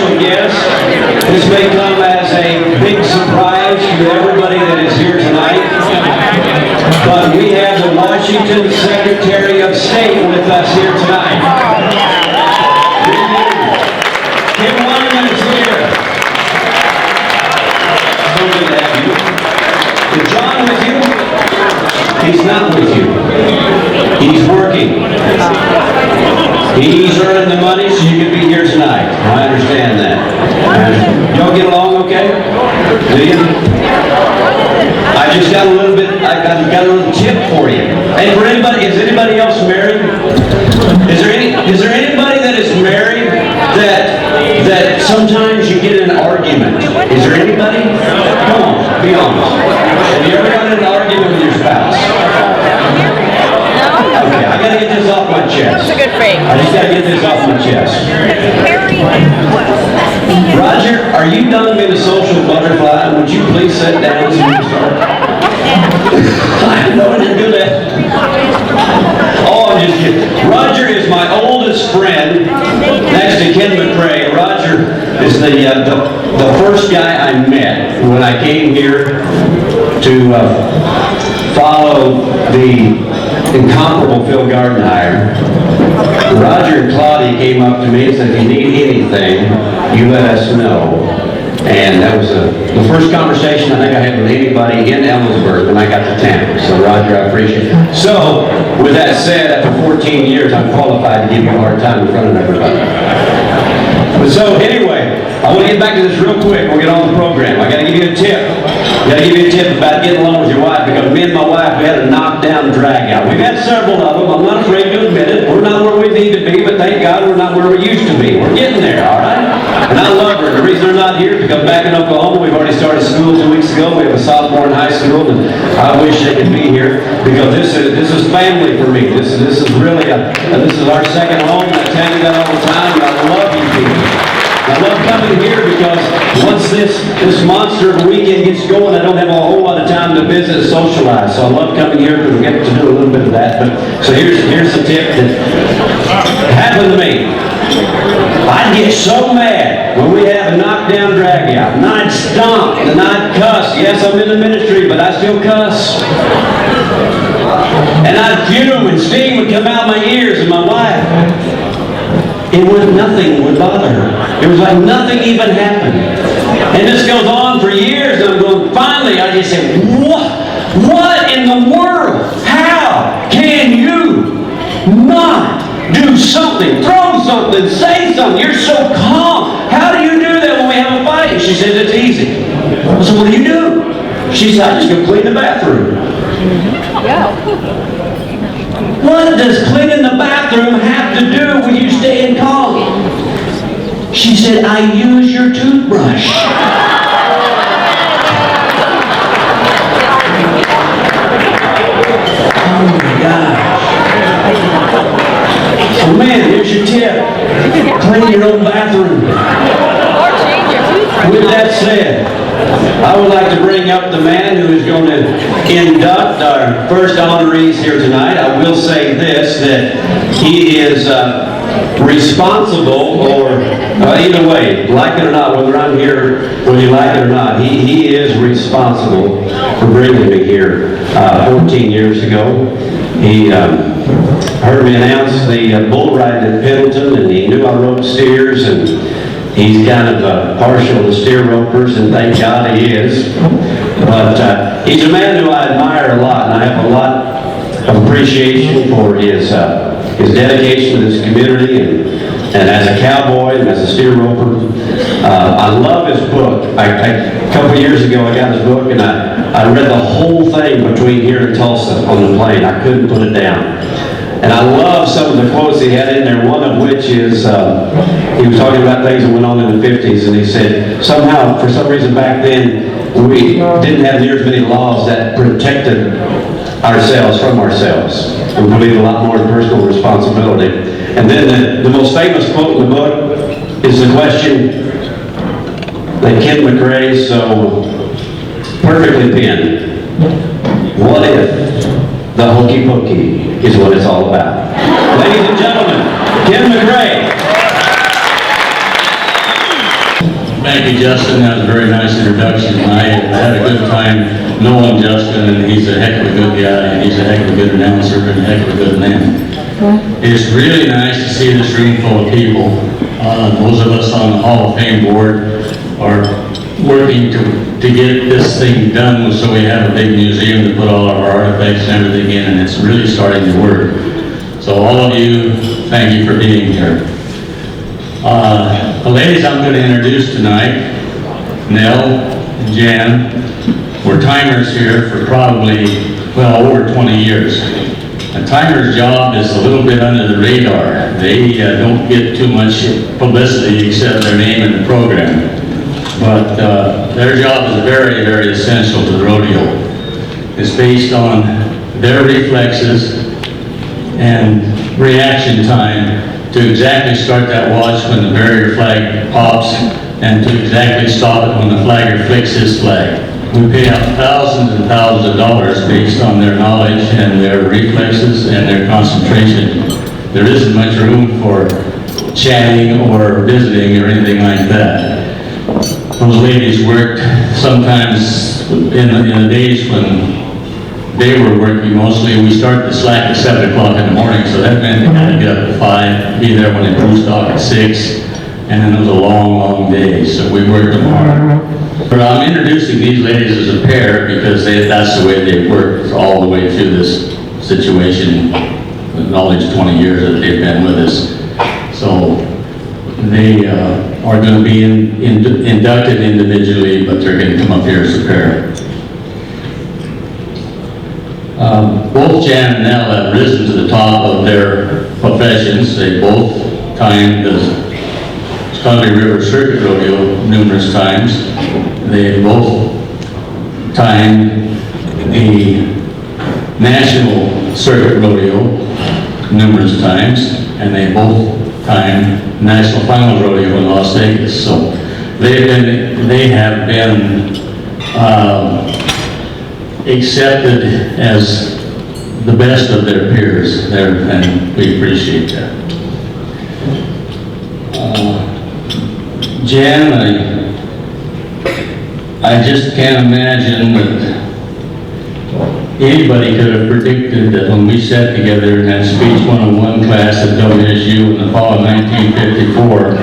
special guest. This may come as a big surprise to everybody that is here tonight. But we have the Washington Secretary of State with us here tonight. Kim Wyman is here. So good to have you. Is John with you? He's not with you. He's working. He's earning the money so you can be here tonight. I understand that. Y'all get along okay? Do you? I just got a little bit, I got a little tip for you. And for anybody, is anybody else married? Is there anybody that is married that sometimes you get in an argument? Is there anybody? Come on, be honest. Have you ever gotten in an argument with your spouse? Okay, I gotta get this off my chest. That was a good break. I just gotta get this off my chest. Roger, are you done being a social butterfly? Would you please sit down so you start? I didn't know I didn't do that. Oh, I'm just kidding. Roger is my oldest friend, next to Ken Mcrae. Roger is the first guy I met when I came here to follow the incomparable Phil Gardenhire. Roger and Claudia came up to me and said, if you need anything, you let us know. And that was the first conversation I think I had with anybody in Ellensburg when I got to town. So Roger, I appreciate it. So, with that said, after 14 years, I'm qualified to give you a hard time in front of everybody. But so, anyway, I want to get back to this real quick. We'll get on the program. I got to give you a tip. I got to give you a tip about getting along with your wife, because me and my wife, we had a knockdown drag out. We've had several of them. I'm not afraid to admit it. We're not where we need to be, but thank God we're not where we used to be. We're getting there, all right? And I love her. The reason they're not here is because back in Oklahoma, we've already started school 2 weeks ago. We have a sophomore in high school, and I wish they could be here, because this is family for me. This is really this is our second home, and I tell you that all the time, and I love you people. I love coming here because once this monster of a weekend gets going, I don't have a whole lot of time to visit and socialize. So I love coming here because we get to do a little bit of that. But so here's the tip that happened to me. I'd get so mad when we have a knockdown drag out, and I'd stomp and I'd cuss. Yes, I'm in the ministry, but I still cuss. And I'd fume and steam would come out my ears, and my wife, nothing would bother her. It was like nothing even happened. And this goes on for years, and I'm going, finally, I just said, what in the world? How can you not do something, throw something, say something? You're so calm. How do you do that when we have a fight? She said, it's easy. I said, what do you do? She said, I just go clean the bathroom. Yeah. What does cleaning the bathroom have to do with you staying calm? She said, I use your toothbrush. Oh my gosh. So man, here's your tip. Clean your own bathroom. With that said, I would like to bring up the man who is going to induct our first honorees here tonight. I will say this, that he is responsible, or either way, like it or not, whether I'm here, whether you like it or not, he is responsible for bringing me here 14 years ago. He heard me announce the bull ride at Pendleton, and he knew I rode steers, and he's kind of partial to steer ropers, and thank God he is. But he's a man who I admire a lot, and I have a lot of appreciation for his dedication to this community, and as a cowboy and as a steer roper. I love his book. A couple years ago I got his book, and I read the whole thing between here and Tulsa on the plane. I couldn't put it down. And I love some of the quotes he had in there, one of which is, he was talking about things that went on in the 50s, and he said, somehow, for some reason back then, we didn't have near as many laws that protected ourselves from ourselves. We believe a lot more in personal responsibility. And then the most famous quote in the book is the question that Ken Mcrae so perfectly penned. What if the hokey pokey is what it's all about? Ladies and gentlemen, Ken Mcrae. Thank you, Justin. That was a very nice introduction. I had a good time knowing Justin, and he's a heck of a good guy, and he's a heck of a good announcer, and a heck of a good man. It's really nice to see this room full of people. Those of us on the Hall of Fame board are working to get this thing done so we have a big museum to put all of our artifacts and everything in, and it's really starting to work. So all of you, thank you for being here. The ladies I'm going to introduce tonight, Nell and Jan, were timers here for probably, well, over 20 years. A timer's job is a little bit under the radar. They don't get too much publicity except their name in the program. But their job is very, very essential to the rodeo. It's based on their reflexes and reaction time to exactly start that watch when the barrier flag pops and to exactly stop it when the flagger flicks his flag. We pay out thousands and thousands of dollars based on their knowledge and their reflexes and their concentration. There isn't much room for chatting or visiting or anything like that. Those ladies worked sometimes in the days when they were working mostly. We started the slack at 7 o'clock in the morning, so that meant they had to get up at 5, be there when they drew stock at 6, and then it was a long, long day, so we worked them hard. But I'm introducing these ladies as a pair because that's the way they've worked all the way through this situation, all these 20 years that they've been with us. So they are going to be inducted individually, but they're going to come up here as a pair. Both Jan and Nell have risen to the top of their professions. They both timed the Conway River Circuit Rodeo numerous times. They both timed the National Circuit Rodeo numerous times, and they both timed National Final Rodeo in Las Vegas. So they have been accepted as the best of their peers there, and we appreciate that. Jan, I just can't imagine that anybody could have predicted that when we sat together in that Speech 101 class at WSU in the fall of 1954,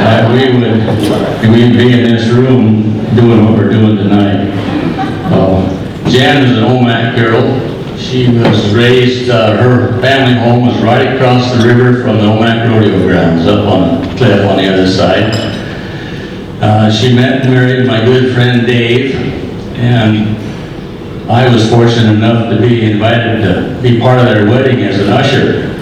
that we'd be in this room doing what we're doing tonight. Jan is an Omak girl. She was raised, her family home was right across the river from the Omak Rodeo grounds, up on a cliff on the other side. She met and married my good friend Dave, and I was fortunate enough to be invited to be part of their wedding as an usher.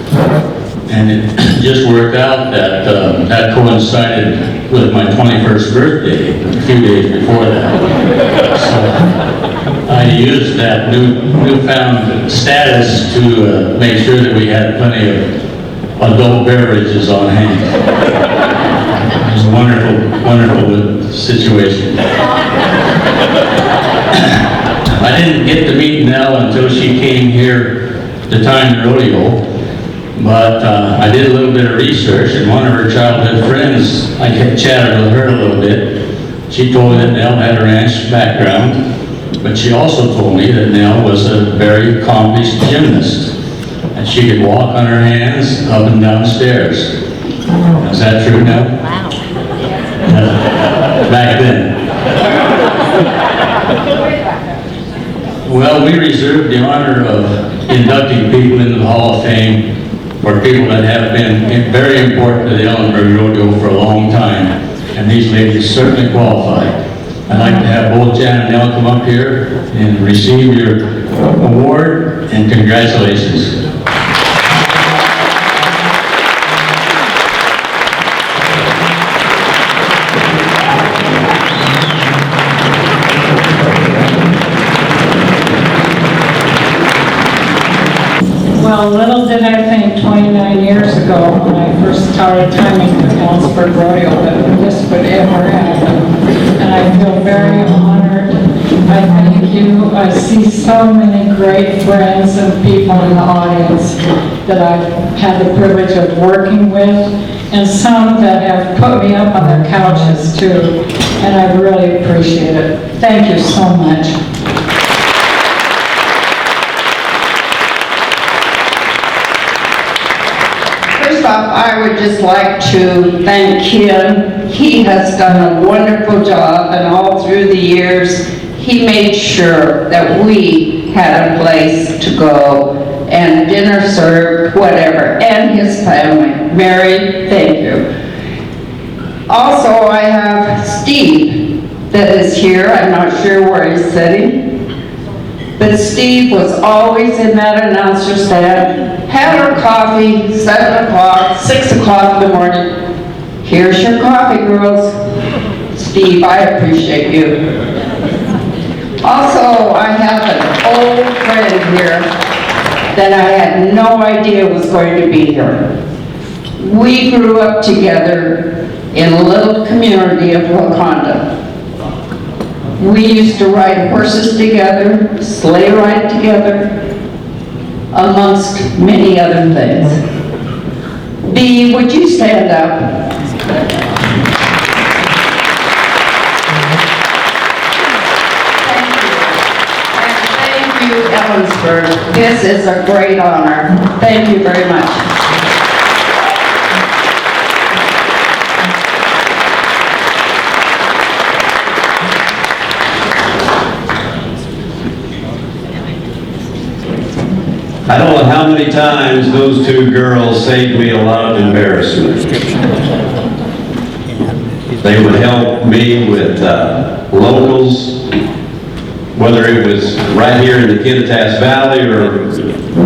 And it just worked out that that coincided with my 21st birthday, a few days before that. So I used that newfound status to make sure that we had plenty of adult beverages on hand. It was a wonderful, wonderful situation. I didn't get to meet Nell until she came here to time the rodeo, but I did a little bit of research, and one of her childhood friends, I chatted with her a little bit. She told me that Nell had a ranch background, but she also told me that Nell was a very accomplished gymnast, and she could walk on her hands up and down stairs. Is that true, Nell? Wow. Back then. Well, we reserve the honor of inducting people into the Hall of Fame for people that have been very important to the Ellensburg Rodeo for a long time, and these ladies certainly qualify. I'd like to have both Jan and Nell come up here and receive your award, and congratulations. Well, little did I think 29 years ago when I first started timing the Ellensburg Rodeo that this would ever happen. And I feel very honored. I thank you. I see so many great friends and people in the audience that I've had the privilege of working with. and some that have put me up on their couches too, and I really appreciate it. Thank you so much. First off, I would just like to thank Ken. He has done a wonderful job, and all through the years, he made sure that we had a place to go and dinner served, whatever, and his family. Mary, thank you. Also, I have Steve that is here. I'm not sure where he's sitting. But Steve was always in that announcer stand, had our coffee, 7 o'clock, 6 o'clock in the morning. Here's your coffee, girls. Steve, I appreciate you. Also, I have an old friend here that I had no idea was going to be here. We grew up together in a little community of Wakanda. We used to ride horses together, sleigh ride together, amongst many other things. Bea, would you stand up? Thank you, Ellensburg. This is a great honor. Thank you very much. I don't know how many times those two girls saved me a lot of embarrassment. They would help me with locals, whether it was right here in the Kittitas Valley or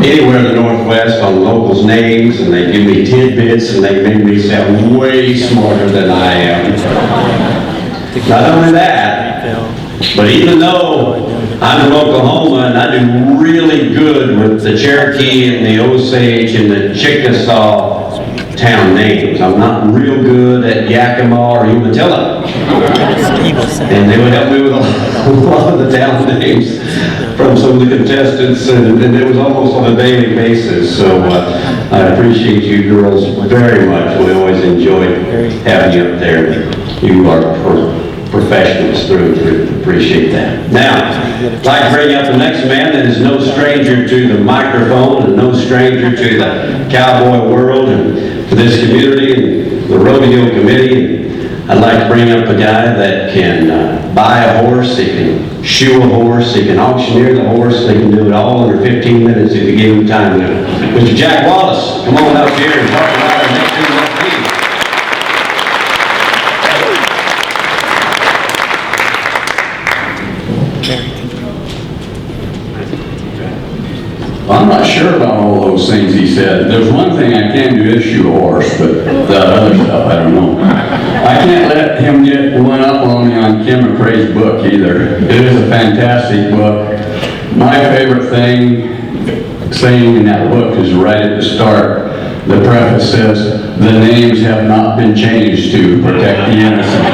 anywhere in the Northwest, on locals' names, and they give me tidbits and they make me sound way smarter than I am. Not only that, but even though I'm from Oklahoma and I do really good with the Cherokee and the Osage and the Chickasaw town names, I'm not real good at Yakima or Umatilla. And they would help me with a lot of the town names from some of the contestants, and it was almost on a daily basis. So I appreciate you girls very much. We always enjoyed having you up there. You are professionals through and through. Appreciate that. Now, I'd like to bring up the next man that is no stranger to the microphone and no stranger to the cowboy world and to this community and the rodeo committee. I'd like to bring up a guy that can buy a horse, he can shoe a horse, he can auctioneer the horse, they can do it all under 15 minutes if you give him time to. Mr. Jack Wallace, come on up here and talk about our next two team. I'm not sure about all those things he said. There's one thing I can do is shoe a horse, but the other stuff, I don't know. I can't let him get one up on me on Mcrae's book either. It is a fantastic book. My favorite saying in that book is right at the start. The preface says, "The names have not been changed to protect the innocent."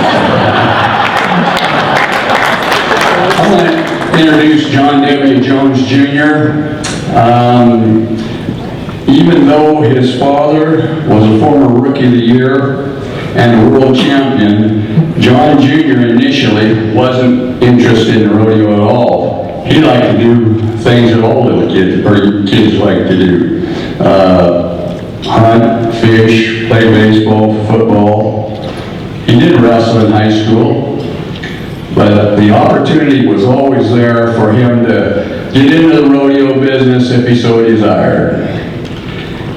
I want to introduce John W. Jones Jr. Even though his father was a former Rookie of the Year and a world champion, John Jr. initially wasn't interested in rodeo at all. He liked to do things that all little kids like to do. Hunt, fish, play baseball, football. He did wrestle in high school, but the opportunity was always there for him to get into the rodeo business if he so desired.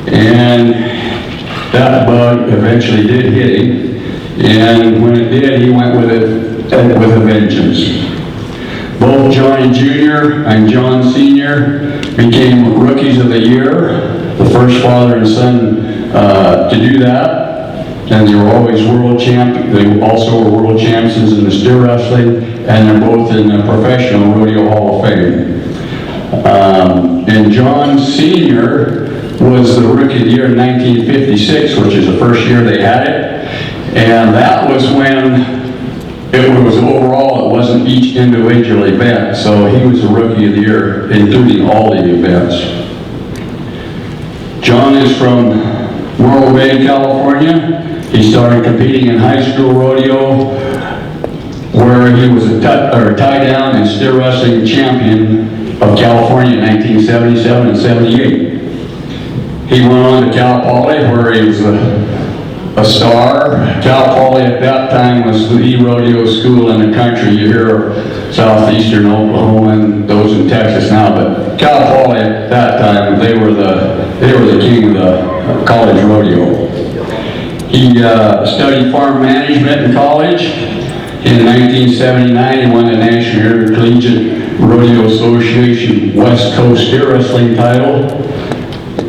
And that bug eventually did hit him, and when it did, he went with it with a vengeance. Both Johnny Jr. and John Sr. became Rookies of the Year, the first father and son to do that. And they were always world champions. They also were world champions in the steer wrestling, and they're both in the Professional Rodeo Hall of Fame. And John Sr. was the Rookie of the Year in 1956, which is the first year they had it. And that was when it was overall, it wasn't each individual event. So he was the Rookie of the Year, including all the events. John is from Morro Bay, California. He started competing in high school rodeo, where he was a tie down and steer wrestling champion of California in 1977 and 78. He went on to Cal Poly, where he was a star. Cal Poly at that time was the rodeo school in the country. You hear of southeastern Oklahoma and those in Texas now, but Cal Poly at that time, they were the king of the college rodeo. He studied farm management in college. In 1979, he won the National Intercollegiate Rodeo Association West Coast Steer Wrestling title,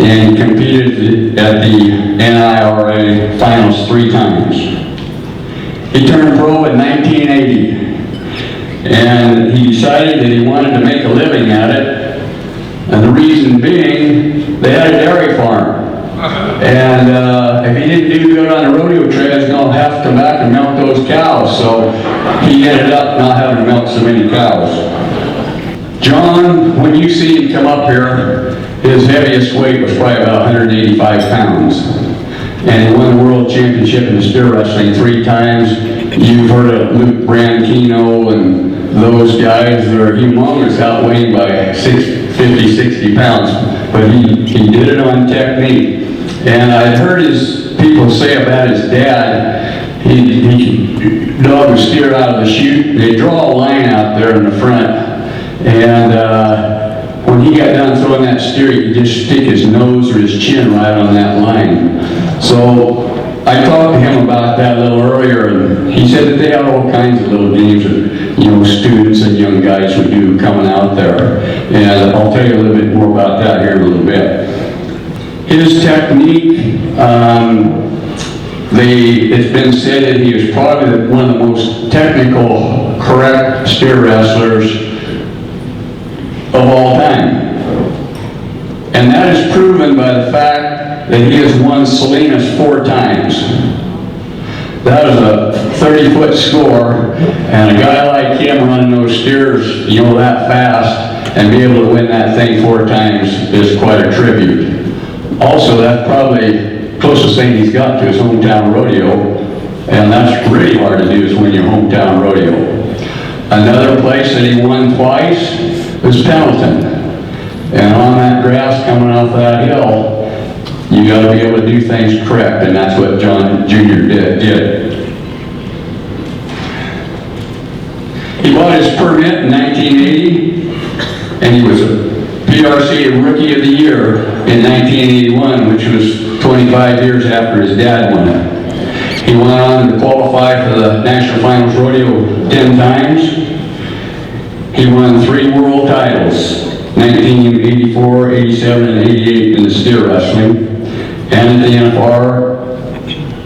and competed at the NIRA finals 3 times. He turned pro in 1980, and he decided that he wanted to make a living at it, and the reason being, they had a dairy farm. And if he didn't do good on the rodeo trail, he's going to have to come back and milk those cows. So he ended up not having to milk so many cows. John, when you see him come up here, his heaviest weight was probably about 185 pounds. And he won the world championship in steer wrestling 3 times. You've heard of Luke Branchino and those guys. They're humongous, outweighing by 50, 60 pounds. But he did it on technique. And I'd heard people say about his dad, he dog would steer out of the chute. They draw a line out there in the front. And when he got done throwing that steer, he could just stick his nose or his chin right on that line. So I talked to him about that a little earlier, and he said that they had all kinds of little games that students and young guys would do coming out there. And I'll tell you a little bit more about that here in a little bit. His technique, it's been said that he is probably one of the most technical, correct steer wrestlers of all time. And that is proven by the fact that he has won Salinas 4 times. That is a 30-foot score, and a guy like him running those steers, that fast, and be able to win that thing 4 times is quite a tribute. Also, that's probably closest thing he's got to his hometown rodeo, and that's really hard to do, is win your hometown rodeo. Another place that he won twice was Pendleton. And on that grass coming off that hill, you got to be able to do things correct, and that's what John Jr. did. He bought his permit in 1980, and he was a PRC Rookie of the Year in 1981, which was 25 years after his dad won it. He went on to qualify for the National Finals Rodeo 10 times. He won 3 world titles, 1984, 87, and 88 in the steer wrestling. And at the NFR,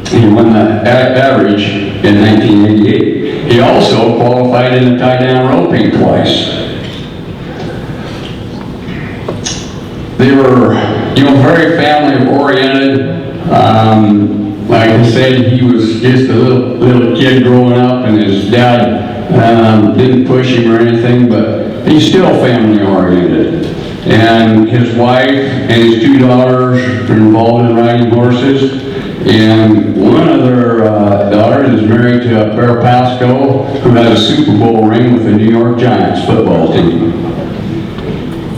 he won the average in 1988. He also qualified in the tie-down roping twice. They were, very family-oriented. Like I said, he was just a little kid growing up, and his dad didn't push him or anything, but he's still family-oriented. And his wife and his 2 daughters are involved in riding horses. And one of their daughters is married to a Bear Pasco, who has a Super Bowl ring with the New York Giants football team.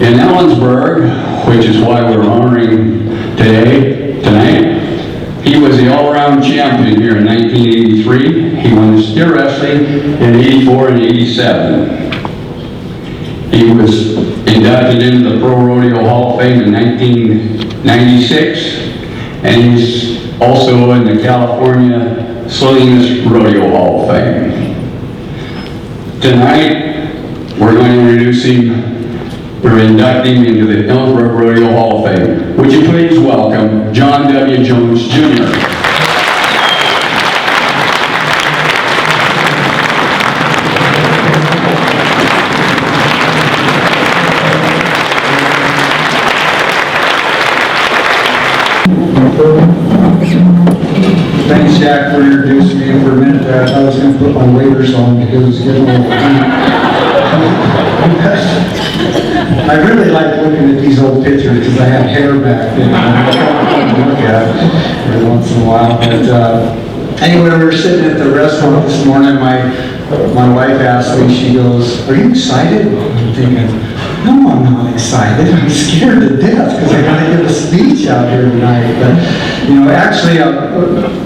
In Ellensburg, which is why we're honoring tonight, he was the all-around champion here in 1983. He won the steer wrestling in 84 and 87. He was inducted into the Pro Rodeo Hall of Fame in 1996, and he's also in the California Salinas Rodeo Hall of Fame. Tonight, we're going to introduce him. We're inducting him into the Ellensburg Rodeo Hall of Fame. Would you please welcome John W. Jones, Jr. Thanks, Jack, for introducing me. For a minute there, I thought I was going to put my waders on because it was getting a little deep. I really like looking at these old pictures because I had hair back then. I look at it every once in a while. But anyway, we were sitting at the restaurant this morning. My wife asked me, she goes, "Are you excited?" I'm thinking, no, I'm not excited. I'm scared to death because I got to give a speech out here tonight. But, you know, actually,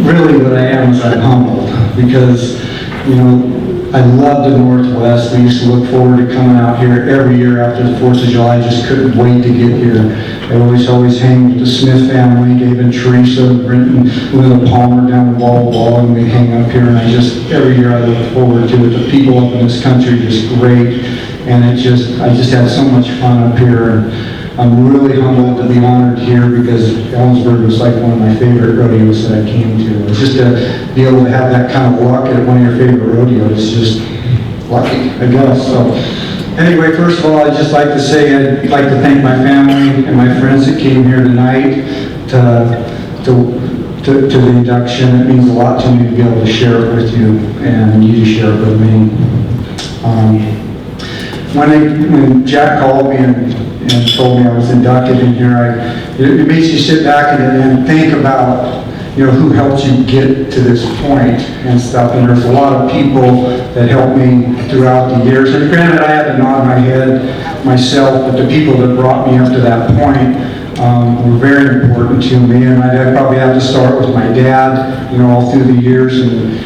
really what I am is I'm humbled because, you know, I love the Northwest. We used to look forward to coming out here every year after the 4th of July. I just couldn't wait to get here. I always hang with the Smith family, Dave and Teresa, Brenton, Linda Palmer down the wall, and we hang up here. And every year I look forward to it. The people up in this country are just great. And I just had so much fun up here. And I'm really humbled to be honored here because Ellensburg was like one of my favorite rodeos that I came to. It's just to be able to have that kind of luck at one of your favorite rodeos is just lucky, I guess. So anyway, first of all, I'd just like to say I'd like to thank my family and my friends that came here tonight to the induction. It means a lot to me to be able to share it with you and you to share it with me. When Jack called me and told me I was inducted in here, it makes you sit back and think about, you know, who helped you get to this point and stuff. And there's a lot of people that helped me throughout the years. And granted, I had to nod my head myself, but the people that brought me up to that point were very important to me. And I'd probably have to start with my dad, you know, all through the years. And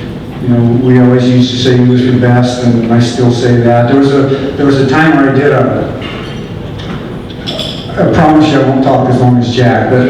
you know, we always used to say he was the best, and I still say that. There was a time where I did I promise you I won't talk as long as Jack, but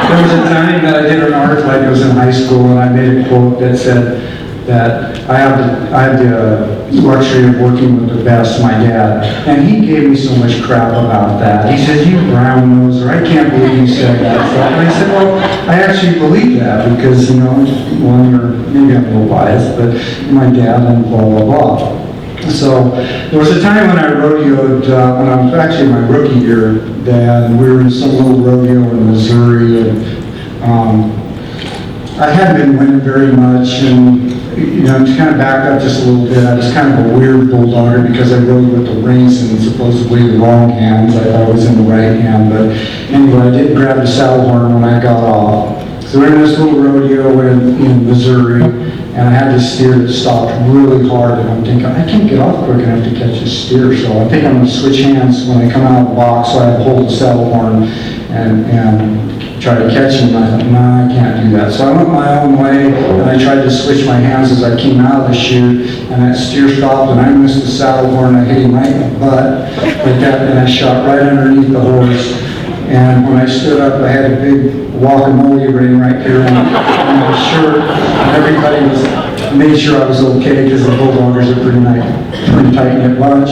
there was a time that I did an art like I was in high school, and I made a quote that said that I have the luxury of working with the best, my dad, and he gave me so much crap about that. He said, "You brown noser, I can't believe you said that." And I said, well, I actually believe that because, you know, maybe I'm a little biased, but my dad and blah, blah, blah. So there was a time when I rodeoed, when I was actually in my rookie year, Dad, and we were in some little rodeo in Missouri, and I hadn't been winning very much, and you know, to kind of back up just a little bit, I was kind of a weird bulldogger because I rode with the reins in supposedly the wrong hands. I thought I was in the right hand, but anyway, I did grab the saddle horn when I got off. So we're in this little rodeo in Missouri, and I had this steer that stopped really hard, and I'm thinking, I can't get off quick enough to catch this steer, so I think I'm going to switch hands when I come out of the box, so I hold the saddle horn and try to catch him. And I thought, no, I can't do that. So I went my own way, and I tried to switch my hands as I came out of the chute, and that steer stopped, and I missed the saddle horn, I hit him right in the butt, like that, and I shot right underneath the horse. And when I stood up, I had a big guacamole ring right here on my shirt, and everybody made sure I was okay because the bulldoggers are pretty tight-knit bunch.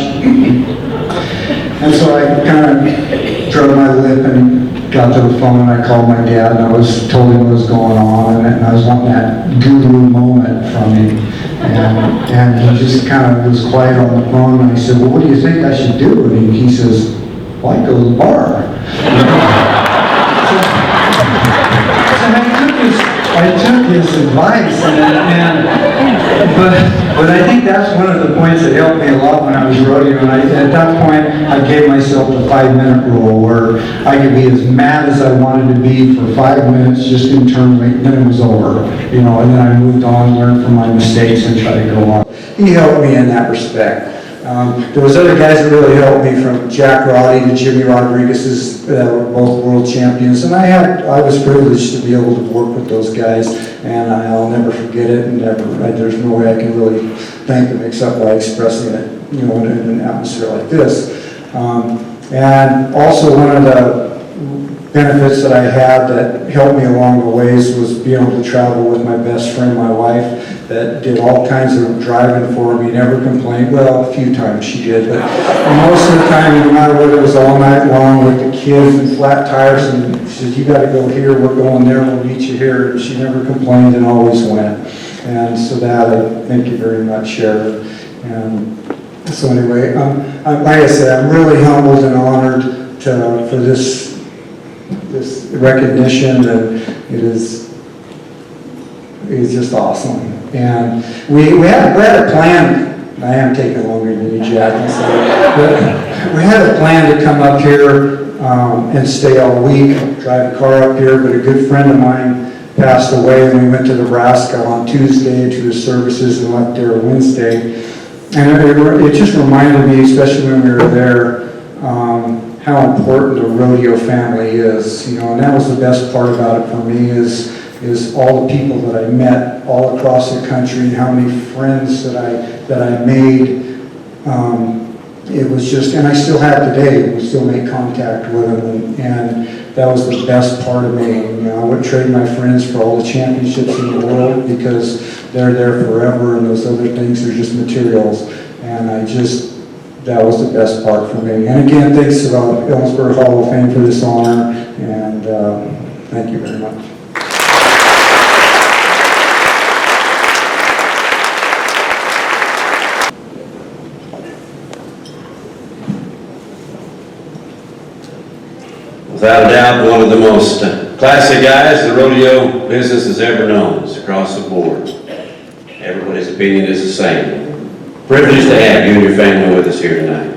And so I kind of drove my lip and got to the phone, and I called my dad, and I told him what was going on, and I was wanting that guru moment from him. And he just kind of was quiet on the phone, and I said, well, what do you think I should do? And he says, well, I'd go to the bar. So I took his advice, but I think that's one of the points that helped me a lot when I was rodeoing. At that point, I gave myself the 5-minute rule where I could be as mad as I wanted to be for 5 minutes just internally, then it was over. You know, and then I moved on, learned from my mistakes, and tried to go on. He helped me in that respect. There was other guys that really helped me, from Jack Roddy to Jimmy Rodriguez's, were both world champions, and I was privileged to be able to work with those guys, and I'll never forget it, and there's no way I can really thank them except by expressing it, you know, in an atmosphere like this. And also one of the benefits that I had that helped me along the ways was being able to travel with my best friend, my wife, that did all kinds of driving for me, never complained. Well, a few times she did, but most of the time, no matter what, it was all night long with the kids and flat tires, and she said, you got to go here, we're going there, we'll meet you here. And she never complained and always went. And so that, I thank you very much, Sheriff. And so anyway, like I said, I'm really humbled and honored for this recognition, and it's just awesome. And we had a plan I am taking longer than you, Jack. But we had a plan to come up here and stay all week, drive a car up here, but a good friend of mine passed away, and we went to Nebraska on Tuesday to his services and left there Wednesday. And it just reminded me, especially when we were there, how important the rodeo family is, you know, and that was the best part about it for me is all the people that I met all across the country and how many friends that I made. It was just, and I still have today, we still make contact with them, and that was the best part of me. You know, I would trade my friends for all the championships in the world because they're there forever, and those other things are just materials. And that was the best part for me. And again, thanks to the Ellensburg Hall of Fame for this honor, and thank you very much. Without a doubt, one of the most classic guys the rodeo business has ever known. It's across the board. Everybody's opinion is the same. Privileged to have you and your family with us here tonight.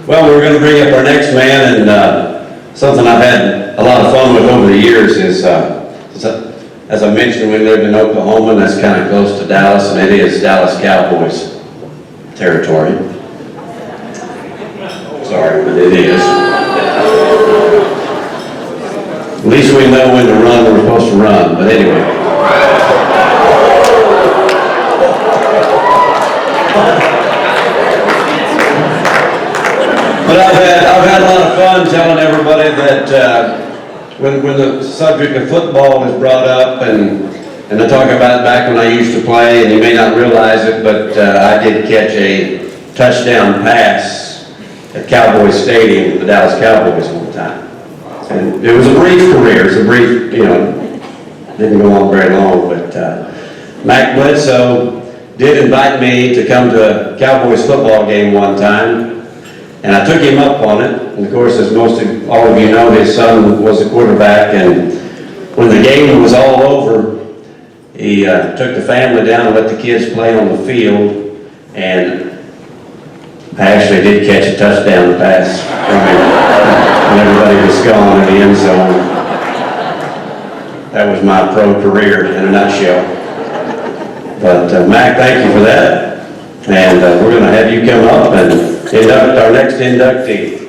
Well, we're going to bring up our next man, and something I've had a lot of fun with over the years is, as I mentioned, we lived in Oklahoma, and that's kind of close to Dallas, and it is Dallas Cowboys territory. Sorry, but it is. At least we know when to run, we're supposed to run, but anyway. But I've had a lot of fun telling everybody that when the subject of football is brought up, and I talk about it back when I used to play, and you may not realize it, but I did catch a touchdown pass at Cowboy Stadium with the Dallas Cowboys one time. And it was a brief career. It was a brief, didn't go on very long, but Mac Bledsoe did invite me to come to a Cowboys football game one time, and I took him up on it. And of course, as all of you know, his son was a quarterback, and when the game was all over, he took the family down and let the kids play on the field, and I actually did catch a touchdown pass from him when everybody was gone in the end zone. That was my pro career in a nutshell. But Mac, thank you for that. And we're going to have you come up and induct our next inductee.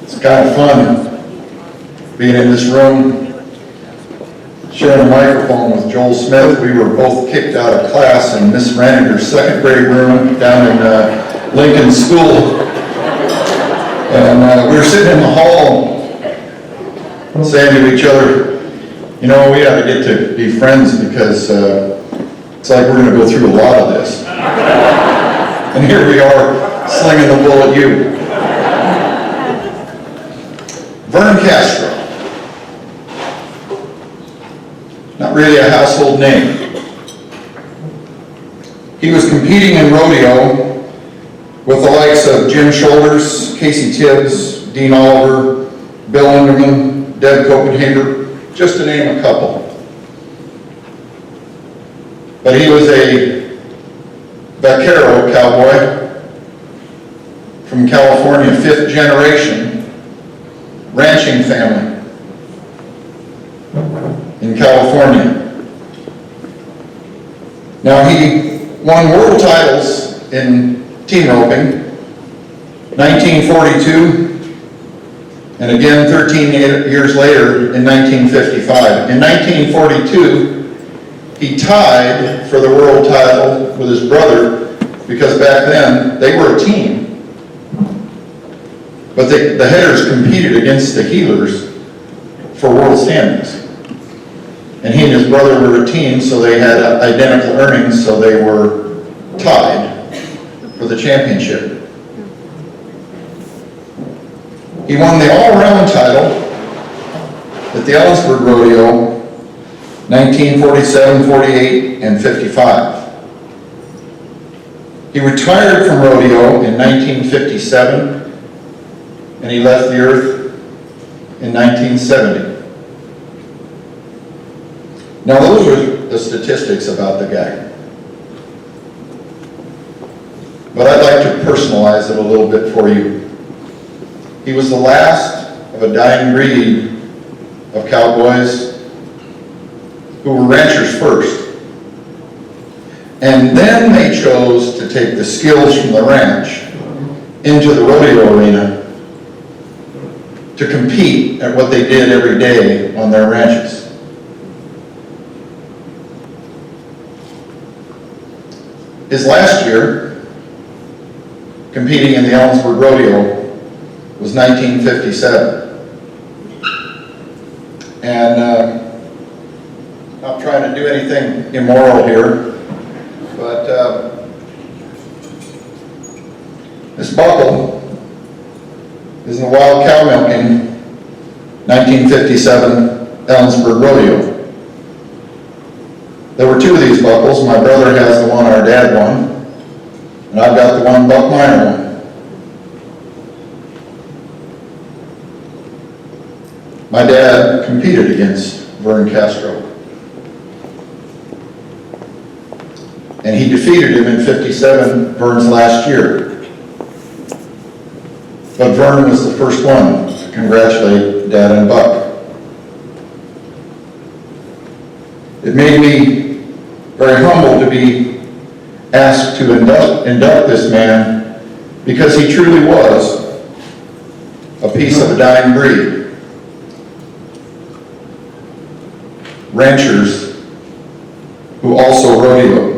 It's kind of fun being in this room, sharing a microphone with Joel Smith. We were both kicked out of class in Miss Raniger's second grade room down in Lincoln School. And we were sitting in the hall saying to each other, you know, we ought to get to be friends because it's like we're going to go through a lot of this. And here we are slinging the bull at you. Vern Castro. Not really a household name. He was competing in rodeo with the likes of Jim Shoulders, Casey Tibbs, Dean Oliver, Bill Enderman, Deb Copenhagen, just to name a couple. But he was a vaquero cowboy from California, 5th generation, ranching family in California. Now he won world titles in team roping, 1942, and again 13 years later in 1955. In 1942, he tied for the world title with his brother because back then they were a team. But the headers competed against the heelers for world standings. And he and his brother were a team, so they had identical earnings, so they were tied for the championship. He won the all-around title at the Ellensburg Rodeo, 1947, 48, and 55. He retired from rodeo in 1957, and he left the earth in 1970. Now, those are the statistics about the guy. But I'd like to personalize it a little bit for you. He was the last of a dying breed of cowboys who were ranchers first. And then they chose to take the skills from the ranch into the rodeo arena to compete at what they did every day on their ranches. His last year, competing in the Ellensburg Rodeo, was 1957. And not trying to do anything immoral here, but this buckle is in the wild cow milking 1957 Ellensburg Rodeo. There were two of these buckles. My brother has the one our dad won, and I've got the one Buck Miner won. My dad competed against Vern Castro, and he defeated him in 57, Vern's last year. But Vern was the first one to congratulate Dad and Buck. It made me very humble to be asked to induct this man, because he truly was a piece of a dying breed. Ranchers who also rodeoed.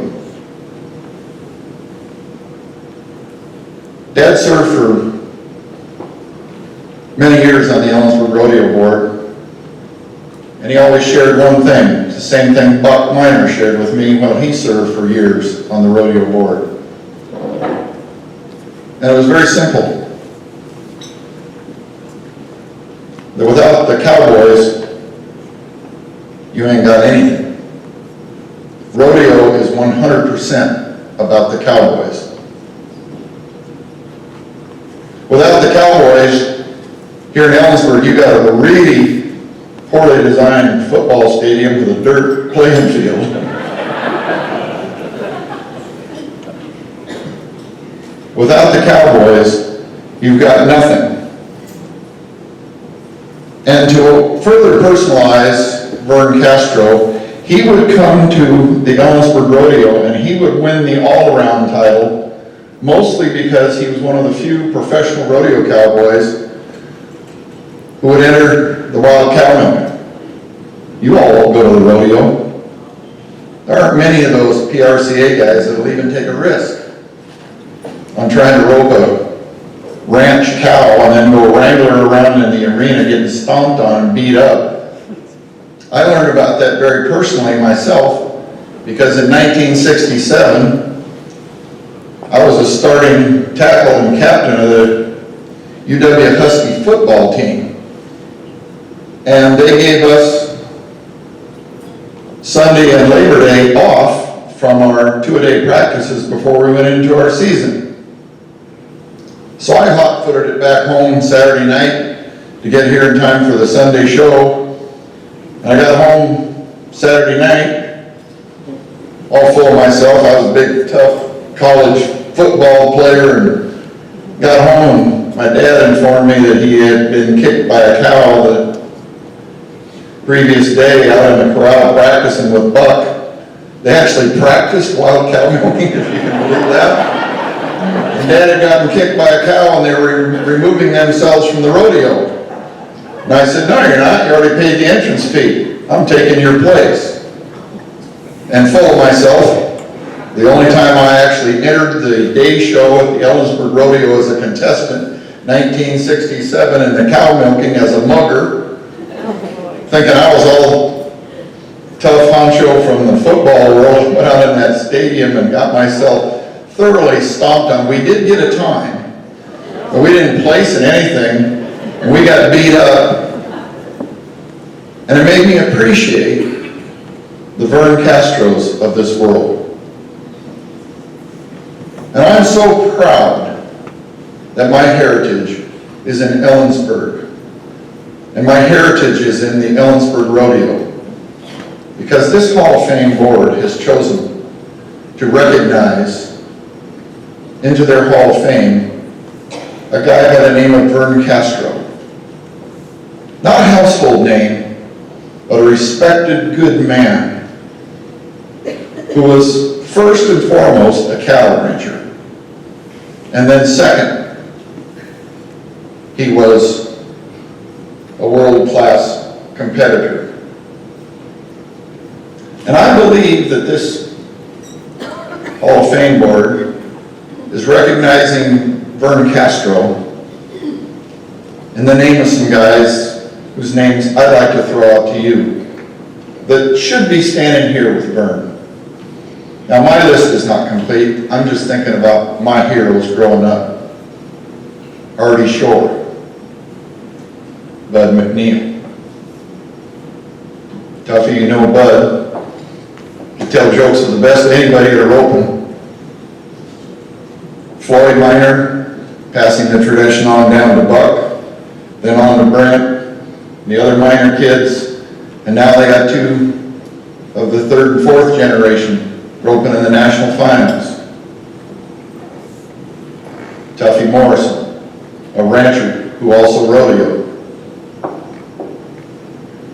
Dad served for many years on the Ellensburg Rodeo Board, and he always shared one thing. It's the same thing Buck Miner shared with me when he served for years on the rodeo board. And it was very simple. That without the cowboys, you ain't got anything. Rodeo is 100% about the cowboys. Without the cowboys, here in Ellensburg, you got a really poorly designed football stadium with a dirt playing field. Without the cowboys, you've got nothing. And to further personalize Vern Castro, he would come to the Ellensburg Rodeo and he would win the all-around title, mostly because he was one of the few professional rodeo cowboys who would enter the wild cow milking. You all go to the rodeo. There aren't many of those PRCA guys that will even take a risk on trying to rope a ranch cow and then go wrangling around in the arena getting stomped on and beat up. I learned about that very personally myself, because in 1967, I was a starting tackle and captain of the UW Husky football team. And they gave us Sunday and Labor Day off from our two-a-day practices before we went into our season. So I hot-footed it back home Saturday night to get here in time for the Sunday show. And I got home Saturday night, all full of myself. I was a big, tough college football player, and got home. My dad informed me that he had been kicked by a cow the previous day out in Mcrae practicing with Buck. They actually practiced wild cow milking, if you can believe that. And Dad had gotten kicked by a cow and they were removing themselves from the rodeo. And I said, no, you're not. You already paid the entrance fee. I'm taking your place. And full of myself, the only time I actually entered the day show at the Ellensburg Rodeo as a contestant, 1967, in the cow milking as a mugger, thinking I was all tough honcho from the football world, went out in that stadium and got myself thoroughly stomped on. We did get a time, but we didn't place in anything, and we got beat up. And it made me appreciate the Vern Castros of this world. And I'm so proud that my heritage is in Ellensburg, and my heritage is in the Ellensburg Rodeo. because this Hall of Fame board has chosen to recognize into their Hall of Fame a guy by the name of Vern Castro. Not a household name, but a respected good man who was first and foremost a cattle rancher. And then second, he was a world-class competitor. And I believe that this Hall of Fame board is recognizing Vern Castro in the name of some guys whose names I'd like to throw out to you that should be standing here with Vern. Now, my list is not complete. I'm just thinking about my heroes growing up. Artie Shore, Bud McNeil. Tuffy, you know Bud. You tell jokes of the best of anybody at a roping. Floyd Miner, passing the tradition on down to Buck, then on to Brent, the other Miner kids, and now they got two of the third and fourth generation roping in the national finals. Tuffy Morrison, a rancher who also rodeoed.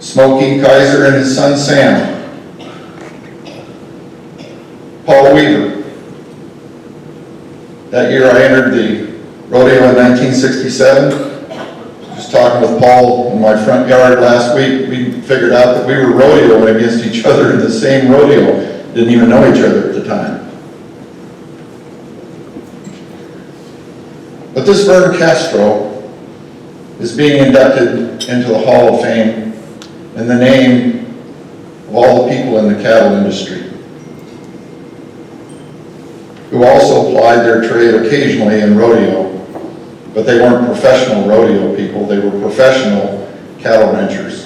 Smokey Kaiser and his son Sam. Paul Weaver. That year I entered the rodeo in 1967. Just talking with Paul in my front yard last week, we figured out that we were rodeoing against each other in the same rodeo. Didn't even know each other at the time. But this Vern Castro is being inducted into the Hall of Fame in the name of all the people in the cattle industry who also plied their trade occasionally in rodeo, but they weren't professional rodeo people, they were professional cattle ranchers.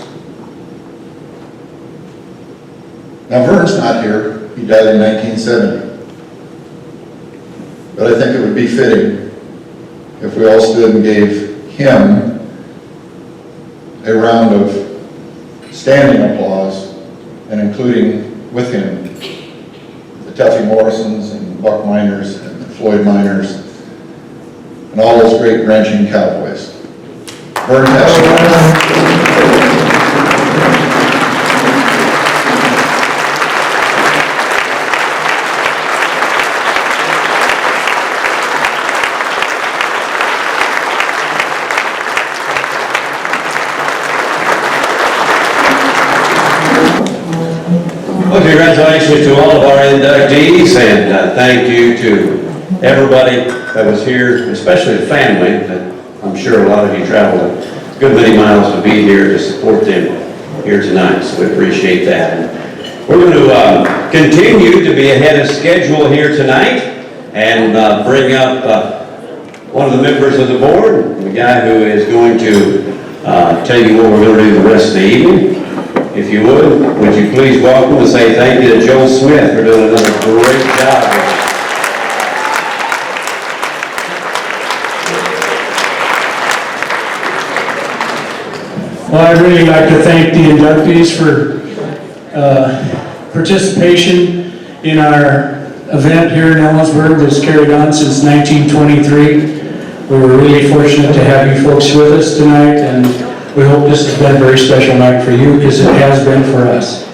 Now Vern's not here, he died in 1970. But I think it would be fitting if we all stood and gave him a round of standing applause, and including with him the Tuffy Morrisons and Buck Miners and the Floyd Miners and all those great ranching cowboys. Vern Well, congratulations to all of our inductees, and thank you to everybody that was here, especially the family. I'm sure a lot of you traveled a good many miles to be here to support them here tonight, so we appreciate that. And we're going to continue to be ahead of schedule here tonight and bring up one of the members of the board, the guy who is going to tell you what we're going to do the rest of the evening. If you would you please welcome and say thank you to Joe Smith for doing another great job. Well, I'd really like to thank the inductees for participation in our event here in Ellensburg that's carried on since 1923. We were really fortunate to have you folks with us tonight, and we hope this has been a very special night for you, because it has been for us.